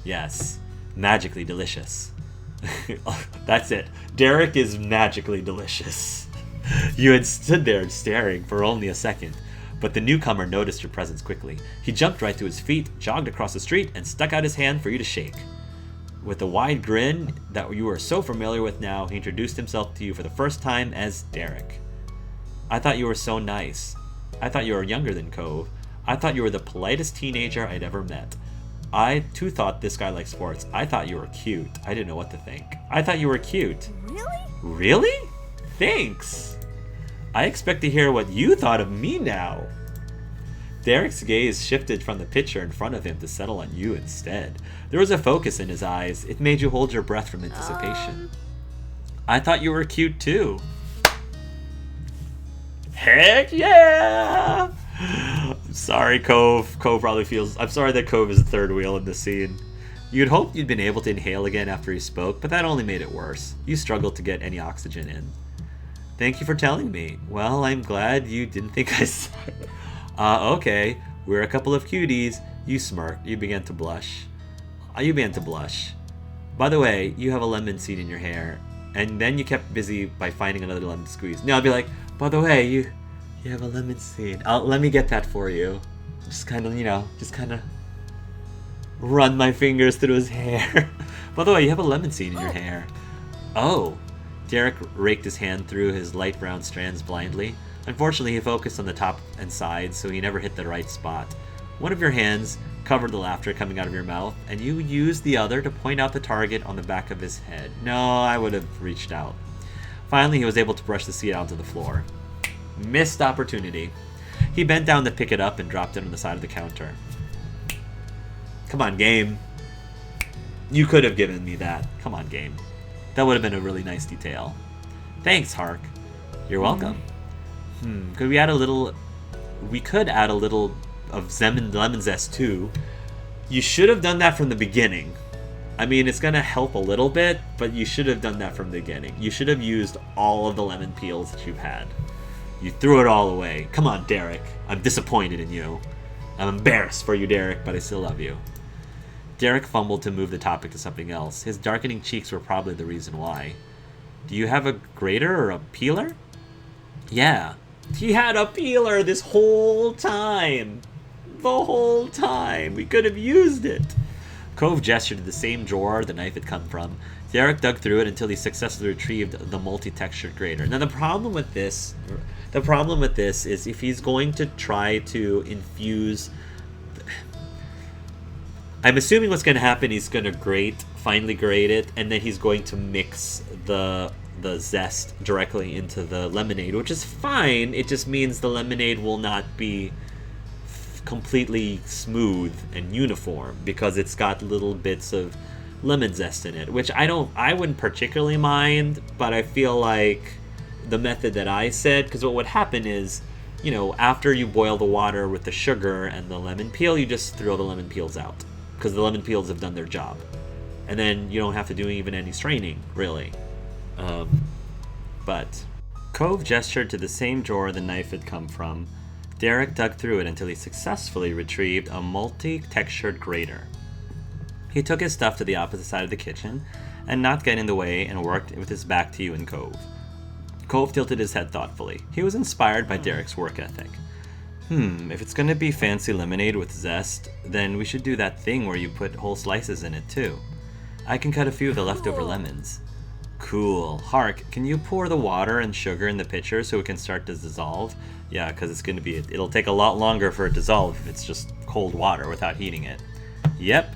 Yes, magically delicious. That's it. Derek is magically delicious. You had stood there staring for only a second, but the newcomer noticed your presence quickly. He jumped right to his feet, jogged across the street, and stuck out his hand for you to shake. With a wide grin that you are so familiar with now, he introduced himself to you for the first time as Derek. I thought you were so nice. I thought you were younger than Cove. I thought you were the politest teenager I'd ever met. I, too, thought this guy liked sports. I thought you were cute. I didn't know what to think. I thought you were cute. Really? Really? Thanks. I expect to hear what you thought of me now. Derek's gaze shifted from the picture in front of him to settle on you instead. There was a focus in his eyes. It made you hold your breath from anticipation. I thought you were cute too. Heck yeah! I'm sorry, Cove. I'm sorry that Cove is the third wheel in this scene. You'd hoped you'd been able to inhale again after he spoke, but that only made it worse. You struggled to get any oxygen in. Thank you for telling me. Well, I'm glad you didn't think I saw it. Okay. We're a couple of cuties. You smirked. You began to blush. By the way, you have a lemon seed in your hair. And then you kept busy by finding another lemon to squeeze. Now I'll be like, by the way, you have a lemon seed. Let me get that for you. Just kind of run my fingers through his hair. By the way, you have a lemon seed in your hair. Oh. Derek raked his hand through his light brown strands blindly. Unfortunately, he focused on the top and sides, so he never hit the right spot. One of your hands covered the laughter coming out of your mouth, and you used the other to point out the target on the back of his head. No, I would have reached out. Finally, he was able to brush the seed onto the floor. Missed opportunity. He bent down to pick it up and dropped it on the side of the counter. Come on, game. You could have given me that. Come on, game. That would have been a really nice detail. Thanks, Hark. You're welcome. Could we add a little... We could add a little of lemon zest too. You should have done that from the beginning. I mean, it's going to help a little bit, but you should have done that from the beginning. You should have used all of the lemon peels that you've had. You threw it all away. Come on, Derek. I'm disappointed in you. I'm embarrassed for you, Derek, but I still love you. Derek fumbled to move the topic to something else. His darkening cheeks were probably the reason why. Do you have a grater or a peeler? Yeah. He had a peeler this whole time. The whole time. We could have used it. Cove gestured to the same drawer the knife had come from. Derek dug through it until he successfully retrieved the multi-textured grater. Now the problem with this is if he's going to try to infuse... I'm assuming what's going to happen, he's going to finely grate it, and then he's going to mix the zest directly into the lemonade, which is fine. It just means the lemonade will not be completely smooth and uniform because it's got little bits of lemon zest in it, which I wouldn't particularly mind, but I feel like the method that I said, because what would happen is, after you boil the water with the sugar and the lemon peel, you just throw the lemon peels out because the lemon peels have done their job. And then you don't have to do even any straining, really. But Cove gestured to the same drawer the knife had come from. Derek dug through it until he successfully retrieved a multi-textured grater. He took his stuff to the opposite side of the kitchen, and not getting in the way, and worked with his back to you and Cove. Cove tilted his head thoughtfully. He was inspired by Derek's work ethic. If it's gonna be fancy lemonade with zest, then we should do that thing where you put whole slices in it too. I can cut a few of the leftover lemons. Cool. Hark, can you pour the water and sugar in the pitcher so it can start to dissolve? Yeah, because it'll take a lot longer for it to dissolve if it's just cold water without heating it. Yep.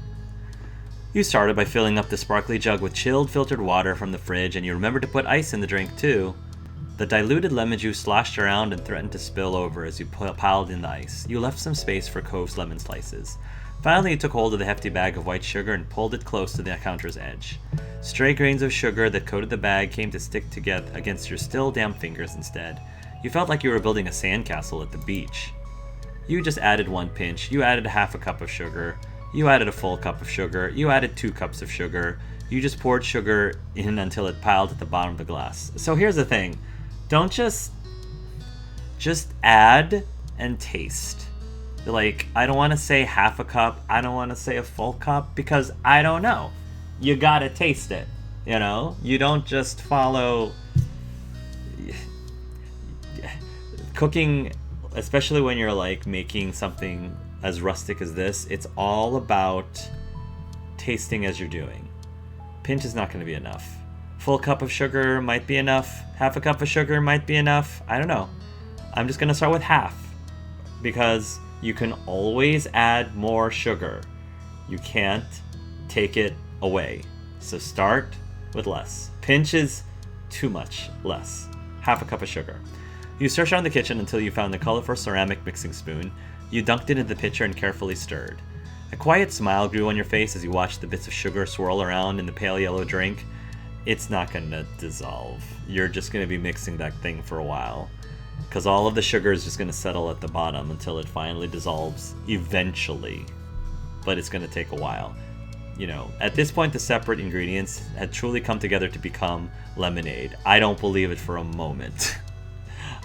You started by filling up the sparkly jug with chilled filtered water from the fridge, and you remembered to put ice in the drink too. The diluted lemon juice sloshed around and threatened to spill over as you piled in the ice. You left some space for Cove's lemon slices. Finally, you took hold of the hefty bag of white sugar and pulled it close to the counter's edge. Stray grains of sugar that coated the bag came to stick together against your still damp fingers instead. You felt like you were building a sandcastle at the beach. You just added 1 pinch. You added half a cup of sugar. You added a full cup of sugar. You added 2 cups of sugar. You just poured sugar in until it piled at the bottom of the glass. So here's the thing. Don't just add and taste. Like, I don't want to say half a cup, I don't want to say a full cup, because I don't know. You gotta taste it, you know? You don't just follow... Cooking, especially when you're like making something as rustic as this, it's all about tasting as you're doing. Pinch is not going to be enough. Full cup of sugar might be enough. Half a cup of sugar might be enough. I don't know. I'm just going to start with half, because you can always add more sugar. You can't take it away. So start with less. Pinch is too much less. Half a cup of sugar. You searched around the kitchen until you found a colorful ceramic mixing spoon. You dunked it into the pitcher and carefully stirred. A quiet smile grew on your face as you watched the bits of sugar swirl around in the pale yellow drink. It's not going to dissolve. You're just going to be mixing that thing for a while, because all of the sugar is just going to settle at the bottom until it finally dissolves eventually. But it's going to take a while. You know, at this point, the separate ingredients had truly come together to become lemonade. I don't believe it for a moment.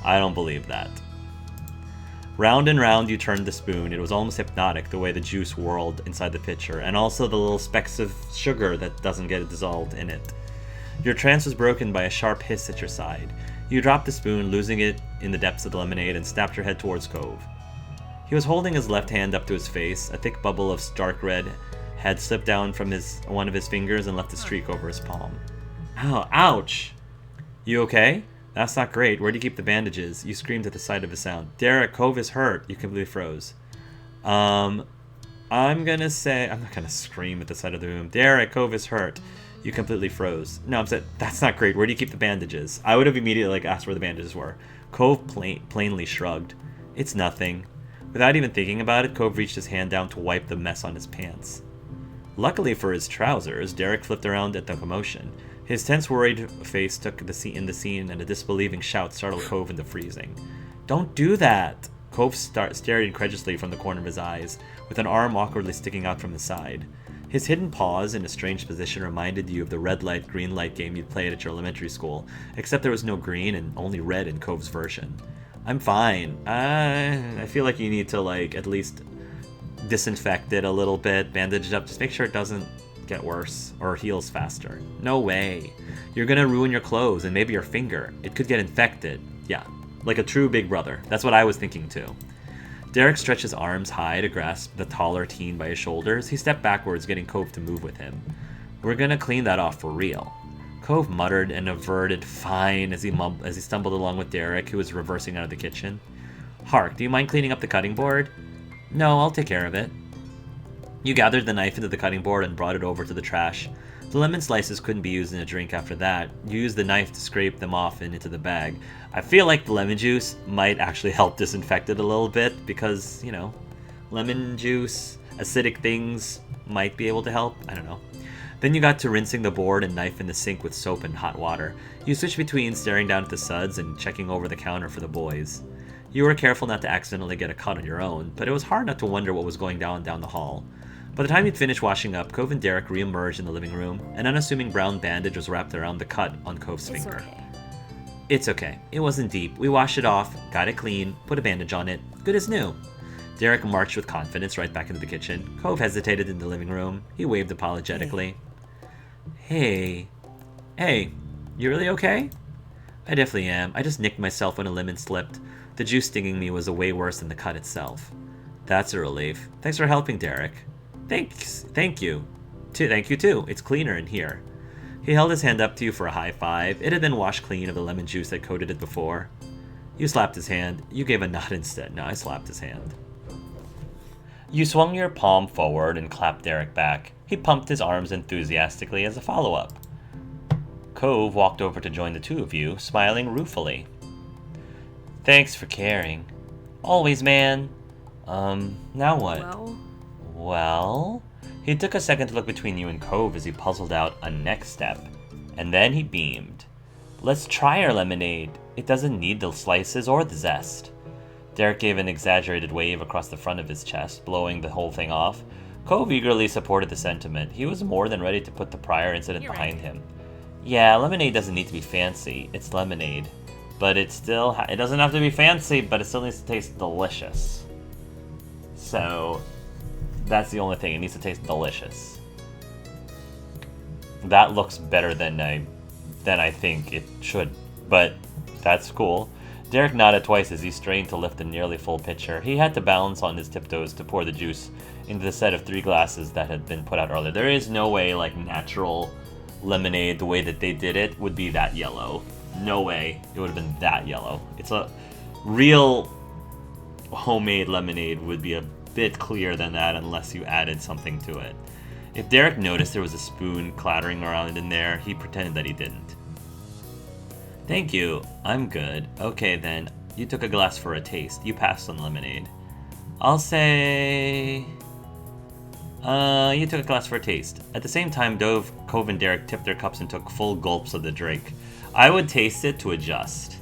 I don't believe that. Round and round you turned the spoon. It was almost hypnotic the way the juice whirled inside the pitcher, and also the little specks of sugar that doesn't get dissolved in it. Your trance was broken by a sharp hiss at your side. You dropped the spoon, losing it in the depths of the lemonade, and snapped your head towards Cove. He was holding his left hand up to his face. A thick bubble of stark red had slipped down from one of his fingers and left a streak over his palm. Ow, ouch! You okay? That's not great. Where do you keep the bandages? You screamed at the sight of the sound. Derek, Cove is hurt. You completely froze. I'm gonna say... I'm not gonna scream at the side of the room. Derek, Cove is hurt. You completely froze. No, I'm saying, that's not great. Where do you keep the bandages? I would have immediately asked where the bandages were. Cove plainly shrugged. It's nothing. Without even thinking about it, Cove reached his hand down to wipe the mess on his pants. Luckily for his trousers, Derek flipped around at the commotion. His tense, worried face took in the scene, and a disbelieving shout startled Cove into freezing. Don't do that! Cove stared incredulously from the corner of his eyes, with an arm awkwardly sticking out from his side. His hidden paws in a strange position reminded you of the red light, green light game you'd played at your elementary school, except there was no green and only red in Cove's version. I'm fine. I feel like you need to, like, at least disinfect it a little bit, bandage it up, just make sure it doesn't get worse or heals faster. No way. You're gonna ruin your clothes and maybe your finger. It could get infected. Yeah, like a true big brother. That's what I was thinking too. Derek stretched his arms high to grasp the taller teen by his shoulders. He stepped backwards, getting Cove to move with him. We're gonna clean that off for real. Cove muttered and averted fine as he stumbled along with Derek, who was reversing out of the kitchen. Hark, do you mind cleaning up the cutting board? No, I'll take care of it. You gathered the knife into the cutting board and brought it over to the trash. The lemon slices couldn't be used in a drink after that. You used the knife to scrape them off and into the bag. I feel like the lemon juice might actually help disinfect it a little bit because, you know, lemon juice, acidic things might be able to help. I don't know. Then you got to rinsing the board and knife in the sink with soap and hot water. You switched between staring down at the suds and checking over the counter for the boys. You were careful not to accidentally get a cut on your own, but it was hard not to wonder what was going down the hall. By the time you'd finished washing up, Cove and Derek re-emerged in the living room. An unassuming brown bandage was wrapped around the cut on Cove's finger. Okay. It's okay. It wasn't deep. We washed it off, got it clean, put a bandage on it. Good as new. Derek marched with confidence right back into the kitchen. Cove hesitated in the living room. He waved apologetically. Hey, you really okay? I definitely am. I just nicked myself when a lemon slipped. The juice stinging me was way worse than the cut itself. That's a relief. Thanks for helping, Derek. Thank you. Thank you too. It's cleaner in here. He held his hand up to you for a high five. It had been washed clean of the lemon juice that coated it before. You slapped his hand. You gave a nod instead. No, I slapped his hand. You swung your palm forward and clapped Derek back. He pumped his arms enthusiastically as a follow-up. Cove walked over to join the two of you, smiling ruefully. Thanks for caring. Always, man. Now what? Well? He took a second to look between you and Cove as he puzzled out a next step, and then he beamed. Let's try our lemonade. It doesn't need the slices or the zest. Derek gave an exaggerated wave across the front of his chest, blowing the whole thing off. Cove eagerly supported the sentiment. He was more than ready to put the prior incident behind him. Yeah, lemonade doesn't need to be fancy. It's lemonade. But it doesn't have to be fancy, but it still needs to taste delicious. So that's the only thing. It needs to taste delicious. That looks better than I think it should, but that's cool. Derek nodded twice as he strained to lift a nearly full pitcher. He had to balance on his tiptoes to pour the juice into the set of 3 glasses that had been put out earlier. There is no way, like, natural lemonade, the way that they did it, would be that yellow. No way it would have been that yellow. It's a real homemade lemonade would be a bit clearer than that unless you added something to it. If Derek noticed there was a spoon clattering around in there, he pretended that he didn't. Thank you. I'm good. Okay then. You took a glass for a taste. You passed on lemonade. I'll say... you took a glass for a taste. At the same time, Cove, and Derek tipped their cups and took full gulps of the drink. I would taste it to adjust.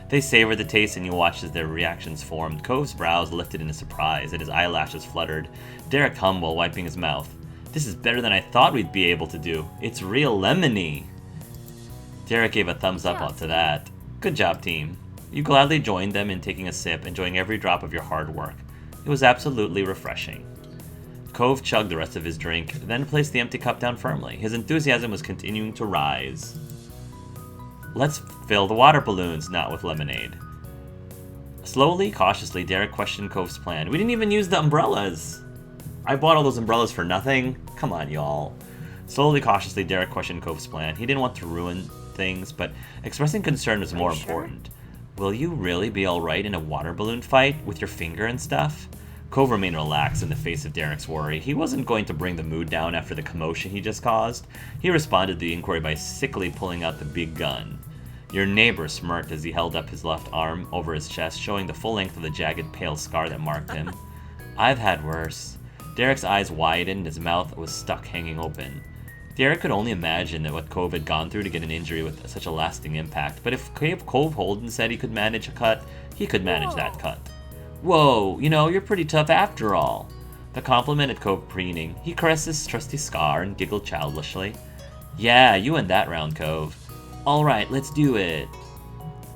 They savored the taste and you watched as their reactions formed. Cove's brows lifted in surprise and his eyelashes fluttered. Derek hummed while wiping his mouth. This is better than I thought we'd be able to do. It's real lemony. Derek gave a thumbs up to that. Good job, team. You gladly joined them in taking a sip, enjoying every drop of your hard work. It was absolutely refreshing. Cove chugged the rest of his drink, then placed the empty cup down firmly. His enthusiasm was continuing to rise. Let's fill the water balloons, not with lemonade. Slowly, cautiously, Derek questioned Cove's plan. We didn't even use the umbrellas. I bought all those umbrellas for nothing? Come on, y'all. Slowly, cautiously, Derek questioned Cove's plan. He didn't want to ruin things, but expressing concern was more important. Will you really be alright in a water balloon fight with your finger and stuff? Cove remained relaxed in the face of Derek's worry. He wasn't going to bring the mood down after the commotion he just caused. He responded to the inquiry by sickly pulling out the big gun. Your neighbor smirked as he held up his left arm over his chest, showing the full length of the jagged, pale scar that marked him. I've had worse. Derek's eyes widened, his mouth was stuck hanging open. Derek could only imagine that what Cove had gone through to get an injury with such a lasting impact, but if Cove Holden said he could manage a cut, he could manage that cut. Whoa, you're pretty tough after all. The compliment had Cove preening. He caressed his trusty scar and giggled childishly. Yeah, you win that round, Cove. Alright, let's do it.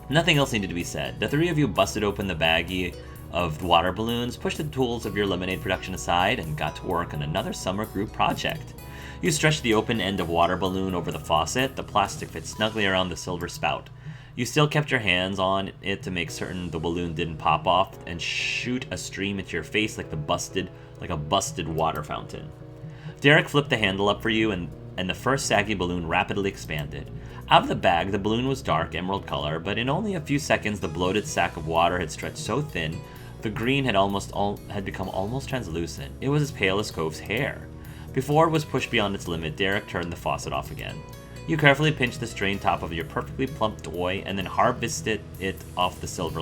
Nothing else needed to be said. The 3 of you busted open the baggie of water balloons, pushed the tools of your lemonade production aside, and got to work on another summer group project. You stretched the open end of water balloon over the faucet. The plastic fit snugly around the silver spout. You still kept your hands on it to make certain the balloon didn't pop off and shoot a stream into your face like a busted water fountain. Derek flipped the handle up for you, and the first saggy balloon rapidly expanded. Out of the bag, the balloon was dark emerald color, but in only a few seconds the bloated sack of water had stretched so thin, the green had become almost translucent. It was as pale as Cove's hair. Before it was pushed beyond its limit, Derek turned the faucet off again. You carefully pinched the strained top of your perfectly plump toy and then harvested it off the silver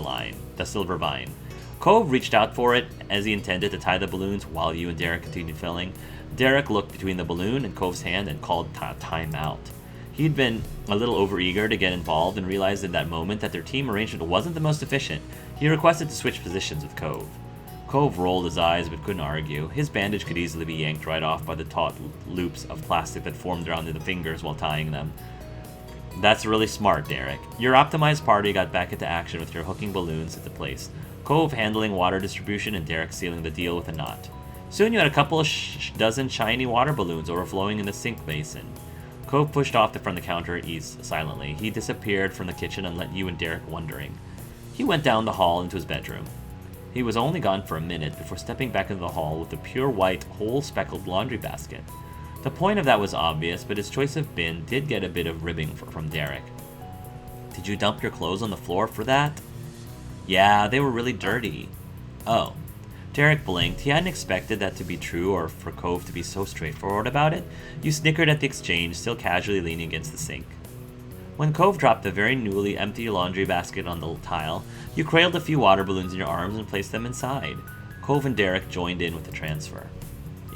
vine. Cove reached out for it as he intended to tie the balloons while you and Derek continued filling. Derek looked between the balloon and Cove's hand and called time out. He'd been a little overeager to get involved and realized in that moment that their team arrangement wasn't the most efficient. He requested to switch positions with Cove. Cove rolled his eyes but couldn't argue. His bandage could easily be yanked right off by the taut loops of plastic that formed around the fingers while tying them. That's really smart, Derek. Your optimized party got back into action with your hooking balloons into place. Cove handling water distribution and Derek sealing the deal with a knot. Soon you had a couple of dozen shiny water balloons overflowing in the sink basin. Cove pushed off from the counter at ease silently. He disappeared from the kitchen and left you and Derek wondering. He went down the hall into his bedroom. He was only gone for a minute before stepping back into the hall with a pure white, hole-speckled laundry basket. The point of that was obvious, but his choice of bin did get a bit of ribbing from Derek. Did you dump your clothes on the floor for that? Yeah, they were really dirty. Oh. Derek blinked. He hadn't expected that to be true or for Cove to be so straightforward about it. You snickered at the exchange, still casually leaning against the sink. When Cove dropped the very newly empty laundry basket on the tile, you cradled a few water balloons in your arms and placed them inside. Cove and Derek joined in with the transfer.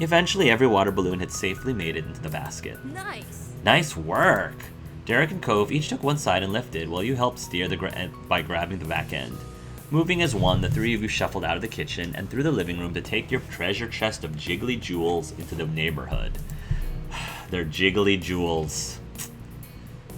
Eventually, every water balloon had safely made it into the basket. Nice! Nice work! Derek and Cove each took one side and lifted, while you helped steer by grabbing the back end. Moving as one, the 3 of you shuffled out of the kitchen and through the living room to take your treasure chest of jiggly jewels into the neighborhood. They're jiggly jewels.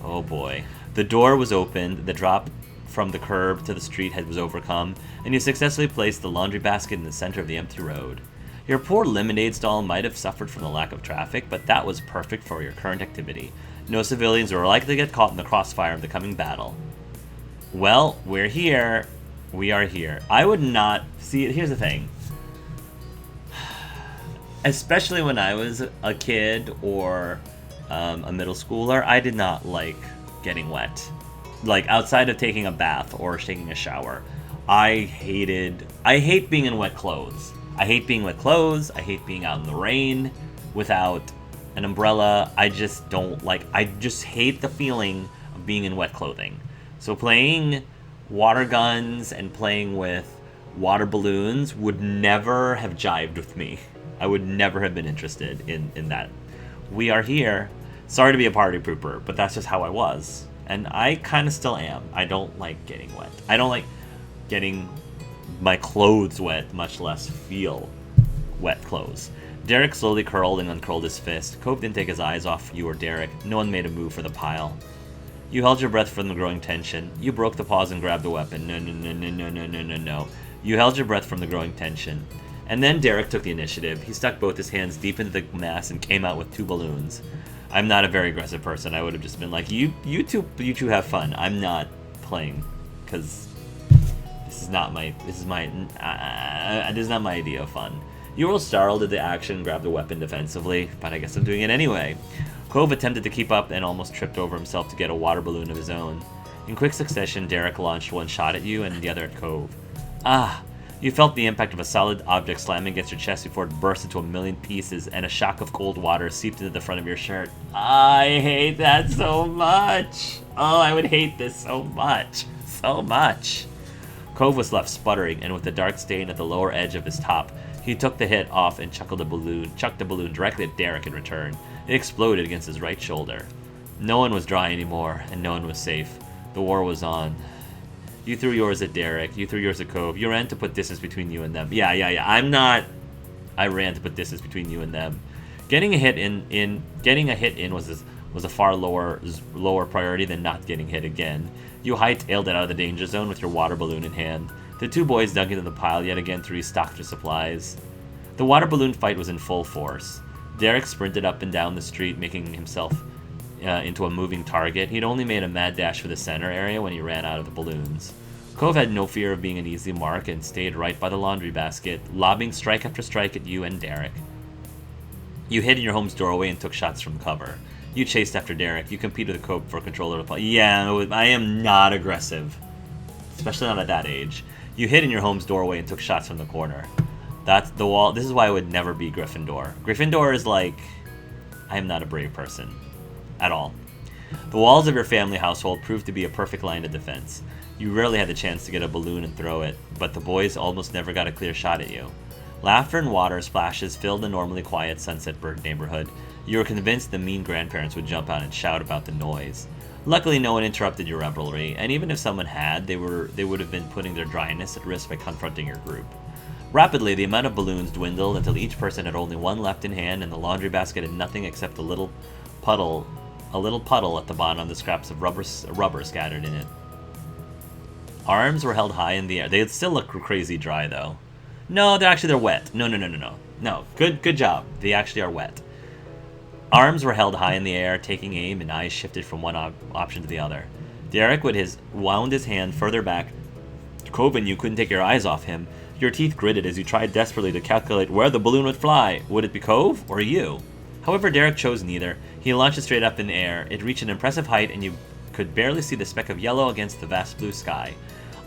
Oh boy. The door was opened, the drop from the curb to the street was overcome, and you successfully placed the laundry basket in the center of the empty road. Your poor lemonade stall might have suffered from the lack of traffic, but that was perfect for your current activity. No civilians were likely to get caught in the crossfire of the coming battle. Well, we're here. We are here. I would not... See, here's the thing. Especially when I was a kid or a middle schooler, I did not like getting wet. Like, outside of taking a bath or taking a shower. I hate being in wet clothes. I hate being wet clothes. I hate being out in the rain without an umbrella. I just hate the feeling of being in wet clothing. So playing water guns and playing with water balloons would never have jived with me. I would never have been interested in that. We are here. Sorry to be a party pooper, but that's just how I was. And I kind of still am. I don't like getting wet. I don't like getting my clothes wet, much less feel wet clothes. Derek slowly curled and uncurled his fist. Cove didn't take his eyes off you or Derek. No one made a move for the pile. You held your breath from the growing tension. You broke the pause and grabbed the weapon. No. You held your breath from the growing tension. And then Derek took the initiative. He stuck both his hands deep into the mass and came out with 2 balloons. I'm not a very aggressive person. I would have just been like, you two have fun. I'm not playing, because this is not my idea of fun. You were startled at the action and grabbed the weapon defensively, but I guess I'm doing it anyway. Cove attempted to keep up and almost tripped over himself to get a water balloon of his own. In quick succession, Derek launched one shot at you and the other at Cove. Ah! You felt the impact of a solid object slamming against your chest before it burst into a million pieces, and a shock of cold water seeped into the front of your shirt. I hate that so much! Oh, I would hate this so much. So much. Cove was left sputtering, and with a dark stain at the lower edge of his top, he took the hit off and chucked the balloon directly at Derek in return. It exploded against his right shoulder. No one was dry anymore, and no one was safe. The war was on. You threw yours at Derek. You threw yours at Cove. You ran to put distance between you and them. Yeah. I ran to put distance between you and them. Getting a hit in was a far lower priority than not getting hit again. You hightailed it out of the danger zone with your water balloon in hand. The 2 boys dug into the pile yet again to restock their supplies. The water balloon fight was in full force. Derek sprinted up and down the street, making himself into a moving target. He'd only made a mad dash for the center area when he ran out of the balloons. Cove had no fear of being an easy mark and stayed right by the laundry basket, lobbing strike after strike at you and Derek. You hid in your home's doorway and took shots from cover. You chased after Derek. You competed with Cove for control of the pile. Yeah, I am not aggressive. Especially not at that age. You hid in your home's doorway and took shots from the corner. That's the wall. This is why I would never be Gryffindor. Gryffindor is like... I am not a brave person. At all. The walls of your family household proved to be a perfect line of defense. You rarely had the chance to get a balloon and throw it, but the boys almost never got a clear shot at you. Laughter and water splashes filled the normally quiet Sunset Bird neighborhood. You were convinced the mean grandparents would jump out and shout about the noise. Luckily, no one interrupted your revelry, and even if someone had, they would have been putting their dryness at risk by confronting your group. Rapidly, the amount of balloons dwindled until each person had only one left in hand, and the laundry basket had nothing except a little puddle at the bottom of the scraps of rubber scattered in it. Arms were held high in the air. They still look crazy dry, though. No, they're wet. No. No, good job. They actually are wet. Arms were held high in the air, taking aim, and eyes shifted from one option to the other. Derek wound his hand further back. Cove and you couldn't take your eyes off him. Your teeth gritted as you tried desperately to calculate where the balloon would fly. Would it be Cove or you? However, Derek chose neither. He launched it straight up in the air. It reached an impressive height, and you could barely see the speck of yellow against the vast blue sky.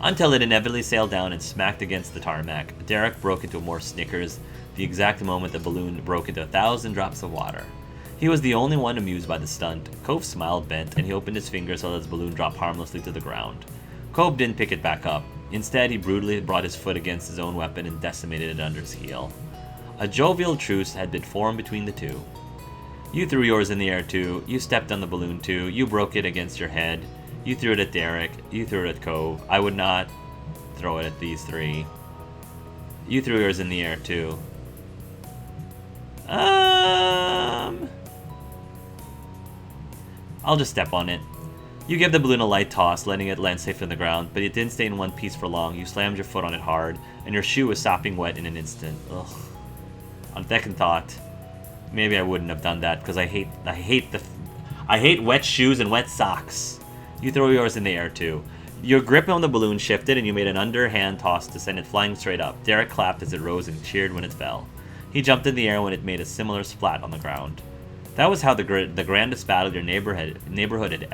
Until it inevitably sailed down and smacked against the tarmac. Derek broke into more snickers, the exact moment the balloon broke into 1,000 drops of water. He was the only one amused by the stunt. Cove's smile bent, and he opened his fingers so that his balloon dropped harmlessly to the ground. Cove didn't pick it back up. Instead, he brutally brought his foot against his own weapon and decimated it under his heel. A jovial truce had been formed between the two. You threw yours in the air too. You stepped on the balloon too. You broke it against your head. You threw it at Derek. You threw it at Cove. I would not throw it at these 3. You threw yours in the air too. I'll just step on it. You give the balloon a light toss, letting it land safely on the ground, but it didn't stay in one piece for long. You slammed your foot on it hard, and your shoe was sopping wet in an instant. Ugh. On second thought, maybe I wouldn't have done that because I hate wet shoes and wet socks. You throw yours in the air too. Your grip on the balloon shifted, and you made an underhand toss to send it flying straight up. Derek clapped as it rose and cheered when it fell. He jumped in the air when it made a similar splat on the ground. That was how the grandest battle your neighborhood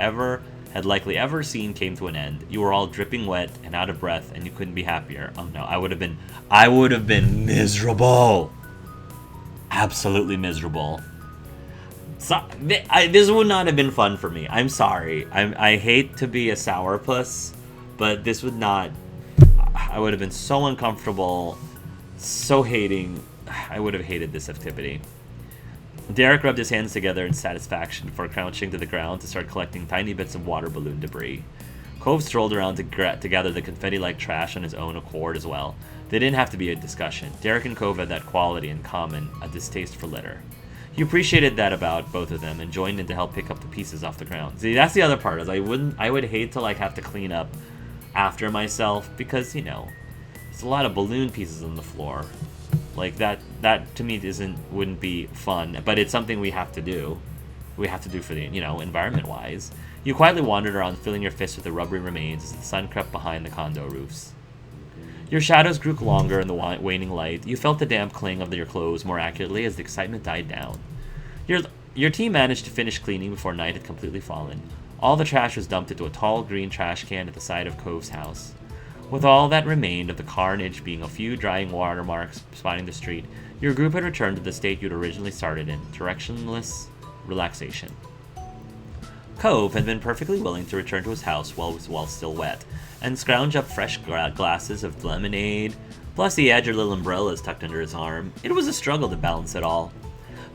had likely ever seen came to an end. You were all dripping wet and out of breath, and you couldn't be happier. Oh no, I would have been miserable. Absolutely miserable. So, this would not have been fun for me. I'm sorry. I hate to be a sourpuss, but this would not. I would have been so uncomfortable, so hating. I would have hated this activity. Derek rubbed his hands together in satisfaction before crouching to the ground to start collecting tiny bits of water balloon debris. Cove strolled around to gather the confetti-like trash on his own accord as well. There didn't have to be a discussion. Derek and Cove had that quality in common, a distaste for litter. He appreciated that about both of them and joined in to help pick up the pieces off the ground. See, that's the other part, is I would hate to have to clean up after myself because, there's a lot of balloon pieces on the floor. Like that to me wouldn't be fun, but it's something we have to do. We have to do for the, environment-wise. You quietly wandered around, filling your fists with the rubbery remains as the sun crept behind the condo roofs. Your shadows grew longer in the waning light. You felt the damp cling of your clothes more accurately as the excitement died down. Your team managed to finish cleaning before night had completely fallen. All the trash was dumped into a tall green trash can at the side of Cove's house. With all that remained of the carnage being a few drying watermarks spotting the street, your group had returned to the state you'd originally started in, directionless relaxation. Cove had been perfectly willing to return to his house while still wet, and scrounge up fresh glasses of lemonade, plus he had your little umbrellas tucked under his arm. It was a struggle to balance it all.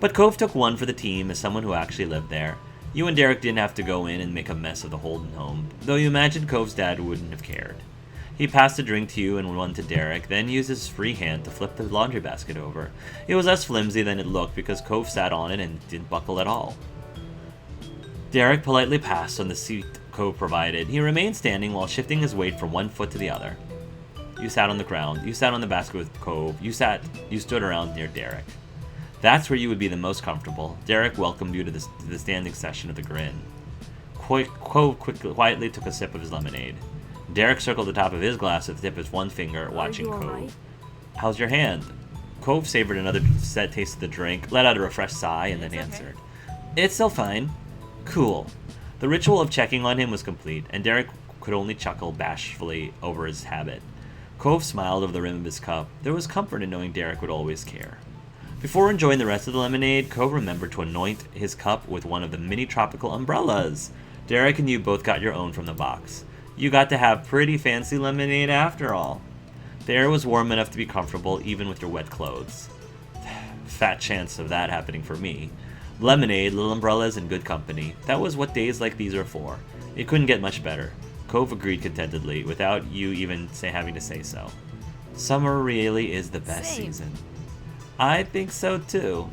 But Cove took one for the team as someone who actually lived there. You and Derek didn't have to go in and make a mess of the Holden home, though you imagined Cove's dad wouldn't have cared. He passed a drink to you and one to Derek, then used his free hand to flip the laundry basket over. It was less flimsy than it looked because Cove sat on it and didn't buckle at all. Derek politely passed on the seat Cove provided. He remained standing while shifting his weight from one foot to the other. You sat on the ground. You sat on the basket with Cove. You stood around near Derek. That's where you would be the most comfortable. Derek welcomed you to the standing session of the grin. Cove quietly took a sip of his lemonade. Derek circled the top of his glass with the tip of his one finger, watching Cove. Right? How's your hand? Cove savored another taste of the drink, let out a refreshed sigh, and then answered. It's still fine. Cool. The ritual of checking on him was complete, and Derek could only chuckle bashfully over his habit. Cove smiled over the rim of his cup. There was comfort in knowing Derek would always care. Before enjoying the rest of the lemonade, Cove remembered to anoint his cup with one of the mini tropical umbrellas. Derek and you both got your own from the box. You got to have pretty fancy lemonade after all. The air was warm enough to be comfortable even with your wet clothes. Fat chance of that happening for me. Lemonade, little umbrellas, and good company. That was what days like these are for. It couldn't get much better. Cove agreed contentedly, without you even having to say so. Summer really is the best season. I think so too.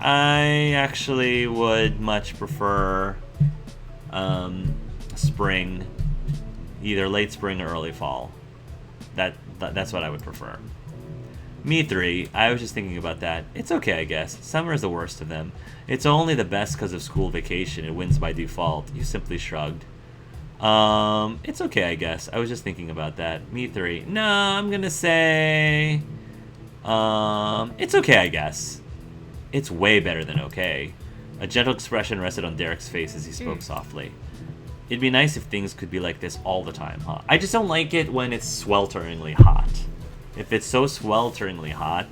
I actually would much prefer spring, either late spring or early fall. That's what I would prefer. Me 3, I was just thinking about that. It's okay, I guess. Summer is the worst of them. It's only the best because of school vacation. It wins by default. You simply shrugged. It's okay, I guess. I was just thinking about that. Me 3. No, I'm gonna say... it's okay, I guess. It's way better than okay. A gentle expression rested on Derek's face as he spoke softly. It'd be nice if things could be like this all the time, huh? I just don't like it when it's swelteringly hot. If it's so swelteringly hot,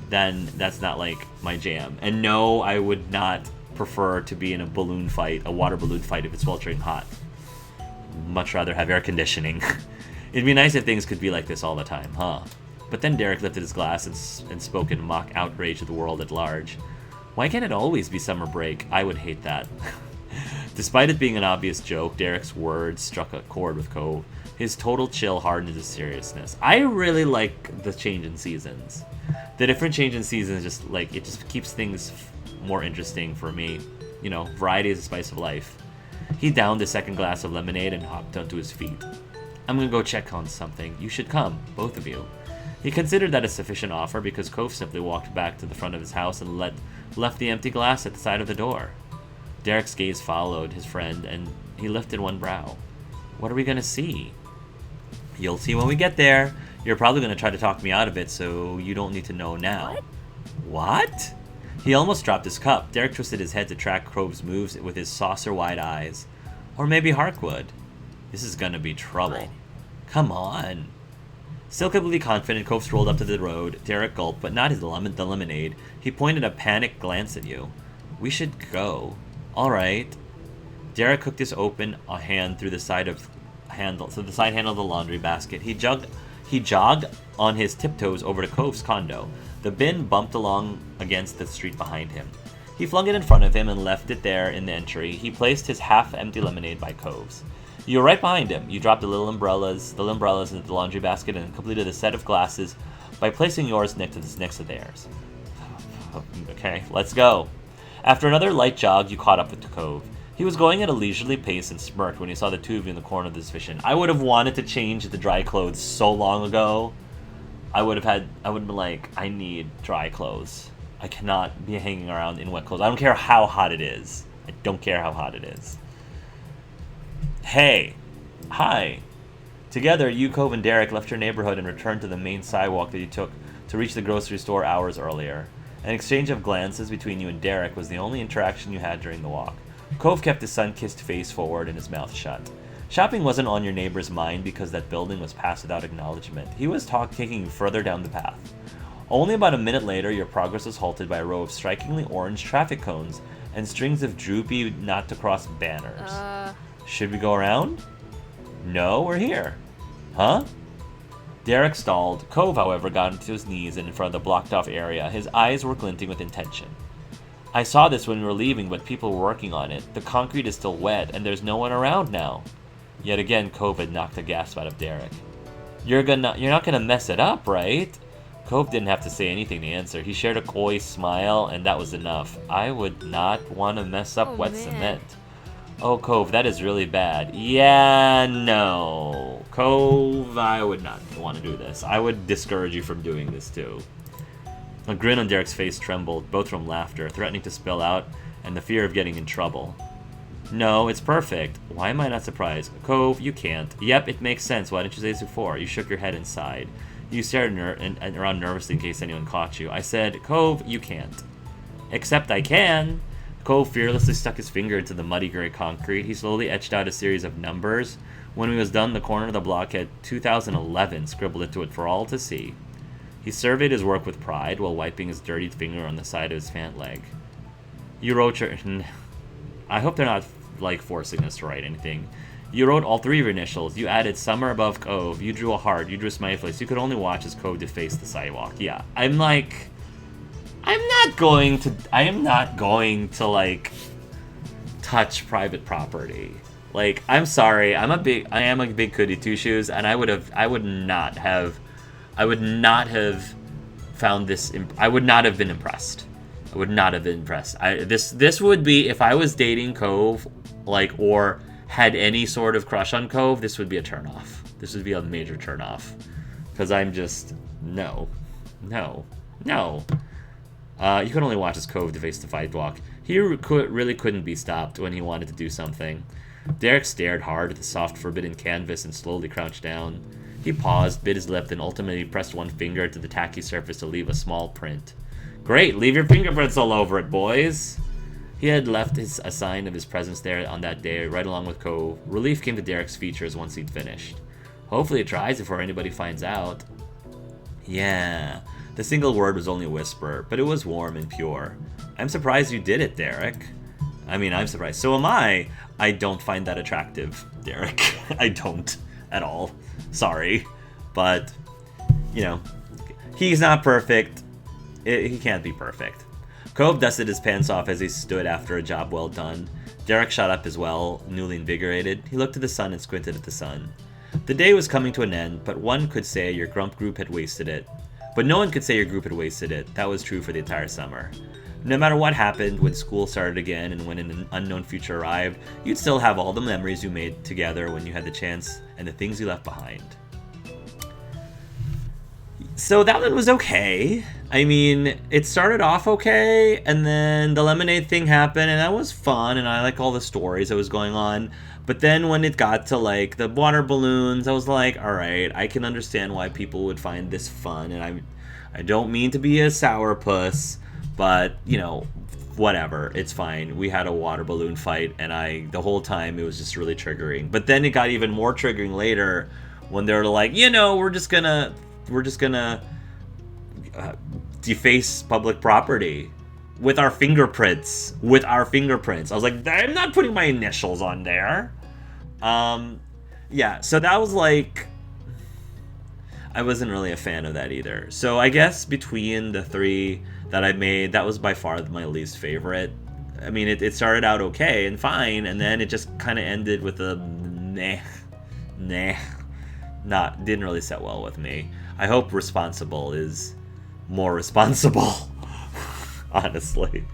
then that's not like my jam. And no, I would not prefer to be in a balloon fight, a water balloon fight, if it's sweltering hot. Much rather have air conditioning. It'd be nice if things could be like this all the time, huh? But then Derek lifted his glass and spoke in mock outrage to the world at large. Why can't it always be summer break? I would hate that. Despite it being an obvious joke, Derek's words struck a chord with Cove. His total chill hardened into seriousness. I really like the change in seasons. The different change in seasons just keeps things more interesting for me. variety is the spice of life. He downed a second glass of lemonade and hopped onto his feet. I'm gonna go check on something. You should come, both of you. He considered that a sufficient offer because Cove simply walked back to the front of his house and left the empty glass at the side of the door. Derek's gaze followed his friend, and he lifted one brow. What are we gonna see? You'll see when we get there. You're probably gonna try to talk me out of it, so you don't need to know now. What? He almost dropped his cup. Derek twisted his head to track Cove's moves with his saucer-wide eyes. Or maybe Harkwood. This is gonna be trouble. Come on. Still completely confident, Cove strolled up to the road. Derek gulped, but not the lemonade. He pointed a panicked glance at you. We should go. All right. Derek hooked his open a hand through the side handle of the laundry basket. He jogged on his tiptoes over to Cove's condo. The bin bumped along against the street behind him. He flung it in front of him and left it there in the entry. He placed his half-empty lemonade by Cove's. You were right behind him. You dropped the little umbrellas into the laundry basket and completed a set of glasses by placing yours next to theirs. Okay, let's go. After another light jog, you caught up with Cove. He was going at a leisurely pace and smirked when he saw the two of you in the corner of his vision. I would have wanted to change the dry clothes so long ago. I would have been like, I need dry clothes. I cannot be hanging around in wet clothes. I don't care how hot it is. I don't care how hot it is. Hey. Hi. Together, you, Cove, and Derek left your neighborhood and returned to the main sidewalk that you took to reach the grocery store hours earlier. An exchange of glances between you and Derek was the only interaction you had during the walk. Cove kept his sun-kissed face forward and his mouth shut. Shopping wasn't on your neighbor's mind because that building was passed without acknowledgement. He was taking you further down the path. Only about a minute later, your progress was halted by a row of strikingly orange traffic cones and strings of droopy not-to-cross banners. Should we go around? No, we're here. Huh? Derek stalled. Cove, however, got onto his knees and in front of the blocked-off area. His eyes were glinting with intention. I saw this when we were leaving, but people were working on it. The concrete is still wet, and there's no one around now. Yet again, Cove had knocked a gasp out of Derek. You're not gonna mess it up, right? Cove didn't have to say anything to answer. He shared a coy smile, and that was enough. I would not want to mess up wet cement. Oh, Cove, that is really bad. Yeah, no. Cove, I would not want to do this. I would discourage you from doing this, too. A grin on Derek's face trembled, both from laughter, threatening to spill out, and the fear of getting in trouble. No, it's perfect. Why am I not surprised? Cove, you can't. Yep, it makes sense. Why didn't you say this before? You shook your head and sighed. You stared around nervously in case anyone caught you. I said, Cove, you can't. Except I can. Cove fearlessly stuck his finger into the muddy gray concrete. He slowly etched out a series of numbers. When he was done, the corner of the block had 2011 scribbled into it for all to see. He surveyed his work with pride while wiping his dirtied finger on the side of his pant leg. You wrote your... I hope they're not, forcing us to write anything. You wrote all three of your initials. You added Summer above Cove. You drew a heart. You drew a smiley face. You could only watch as Cove defaced the sidewalk. Yeah, I am not going to touch private property. I'm sorry. I am a big goody two shoes, and I would not have found this. I would not have been impressed. I would not have been impressed. This would be, if I was dating Cove, or had any sort of crush on Cove, this would be a turnoff. This would be a major turnoff, because I'm just no. You could only watch as Cove deface the sidewalk. He really couldn't be stopped when he wanted to do something. Derek stared hard at the soft, forbidden canvas and slowly crouched down. He paused, bit his lip, then ultimately pressed one finger to the tacky surface to leave a small print. Great, leave your fingerprints all over it, boys! He had left a sign of his presence there on that day, right along with Cove. Relief came to Derek's features once he'd finished. Hopefully it dries before anybody finds out. Yeah. The single word was only a whisper, but it was warm and pure. I'm surprised you did it, Derek. I'm surprised. So am I. I don't find that attractive, Derek. I don't at all. Sorry. But, he's not perfect. He can't be perfect. Cove dusted his pants off as he stood after a job well done. Derek shot up as well, newly invigorated. He looked at the sun and squinted at the sun. The day was coming to an end, but one could say your grump group had wasted it. But no one could say your group had wasted it. That was true for the entire summer. no matter what happened when school started again and when an unknown future arrived, you'd still have all the memories you made together when you had the chance and the things you left behind. So that one was okay. I mean, it started off okay, and then the lemonade thing happened, and that was fun, and I like all the stories that was going on. But then when it got to like the water balloons, I was like, all right, I can understand why people would find this fun, and I don't mean to be a sourpuss, but you know, whatever, it's fine. We had a water balloon fight, and the whole time it was just really triggering. But then it got even more triggering later when they were like, you know, we're just gonna deface public property with our fingerprints. I was like, I'm not putting my initials on there. Yeah, so that was like, I wasn't really a fan of that either. So I guess between the three that I made, that was by far my least favorite. I mean, it started out okay and fine, and then it just kind of ended with a didn't really set well with me. I hope Responsible is more responsible, honestly.